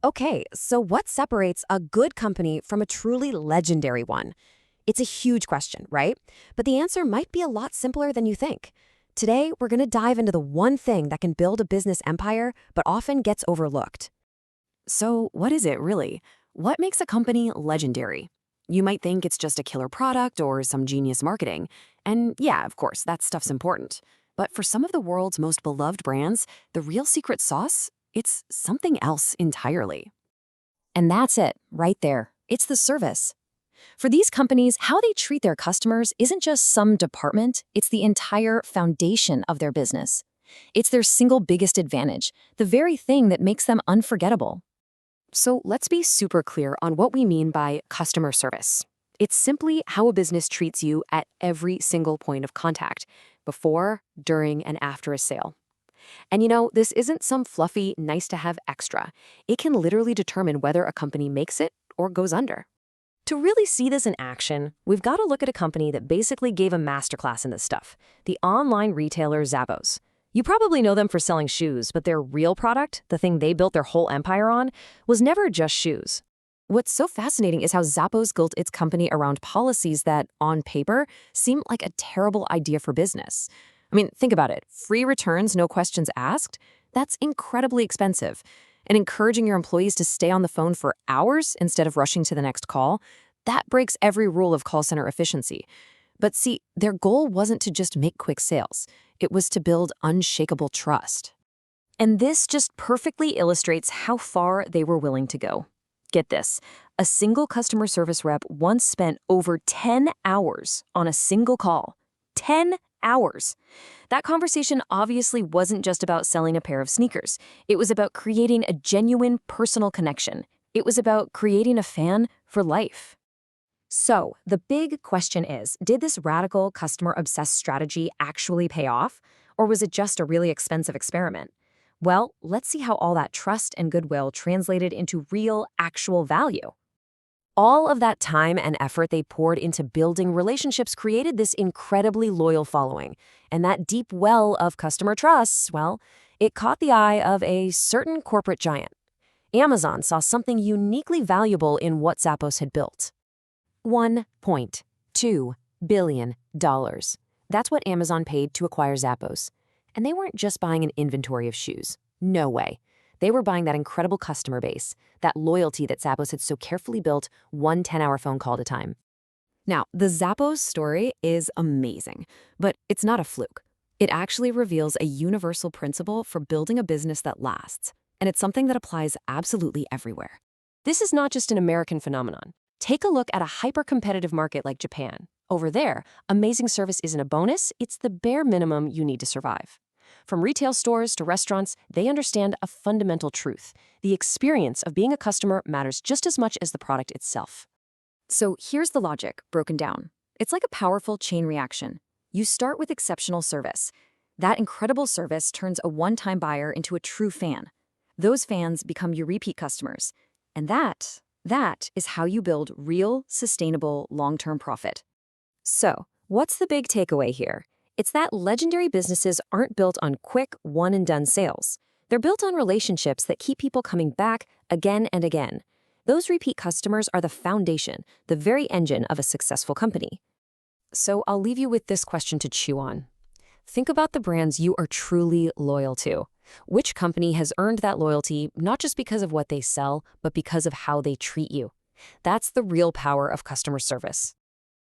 Okay, so what separates a good company from a truly legendary one? It's a huge question, right? But the answer might be a lot simpler than you think. Today, we're going to dive into the one thing that can build a business empire, but often gets overlooked. So, what is it really? What makes a company legendary? You might think it's just a killer product or some genius marketing. And yeah, of course, that stuff's important. But for some of the world's most beloved brands, the real secret sauce, it's something else entirely. And that's it, right there. It's the service. For these companies, how they treat their customers isn't just some department, it's the entire foundation of their business. It's their single biggest advantage, the very thing that makes them unforgettable. So let's be super clear on what we mean by customer service. It's simply how a business treats you at every single point of contact, before, during, and after a sale. And this isn't some fluffy, nice-to-have extra. It can literally determine whether a company makes it or goes under. To really see this in action, we've got to look at a company that basically gave a masterclass in this stuff, the online retailer Zappos. You probably know them for selling shoes, but their real product, the thing they built their whole empire on, was never just shoes. What's so fascinating is how Zappos built its company around policies that, on paper, seem like a terrible idea for business. I mean, think about it. Free returns, no questions asked? That's incredibly expensive. And encouraging your employees to stay on the phone for hours instead of rushing to the next call, that breaks every rule of call center efficiency. But see, their goal wasn't to just make quick sales. It was to build unshakable trust. And this just perfectly illustrates how far they were willing to go. Get this, a single customer service rep once spent over 10 hours on a single call. 10 hours. That conversation obviously wasn't just about selling a pair of sneakers. It was about creating a genuine personal connection. It was about creating a fan for life. So, the big question is, did this radical customer-obsessed strategy actually pay off? Or was it just a really expensive experiment? Well, let's see how all that trust and goodwill translated into real, actual value. All of that time and effort they poured into building relationships created this incredibly loyal following. And that deep well of customer trust, well, it caught the eye of a certain corporate giant. Amazon saw something uniquely valuable in what Zappos had built. $1.2 billion. That's what Amazon paid to acquire Zappos. And they weren't just buying an inventory of shoes. No way. They were buying that incredible customer base, that loyalty that Zappos had so carefully built, one 10-hour phone call at a time. Now, the Zappos story is amazing, but it's not a fluke. It actually reveals a universal principle for building a business that lasts, and it's something that applies absolutely everywhere. This is not just an American phenomenon. Take a look at a hyper-competitive market like Japan. Over there, amazing service isn't a bonus, it's the bare minimum you need to survive. From retail stores to restaurants, they understand a fundamental truth. The experience of being a customer matters just as much as the product itself. So here's the logic, broken down. It's like a powerful chain reaction. You start with exceptional service. That incredible service turns a one-time buyer into a true fan. Those fans become your repeat customers. And that is how you build real, sustainable, long-term profit. So, what's the big takeaway here? It's that legendary businesses aren't built on quick, one-and-done sales. They're built on relationships that keep people coming back again and again. Those repeat customers are the foundation, the very engine of a successful company. So I'll leave you with this question to chew on. Think about the brands you are truly loyal to. Which company has earned that loyalty not just because of what they sell, but because of how they treat you? That's the real power of customer service.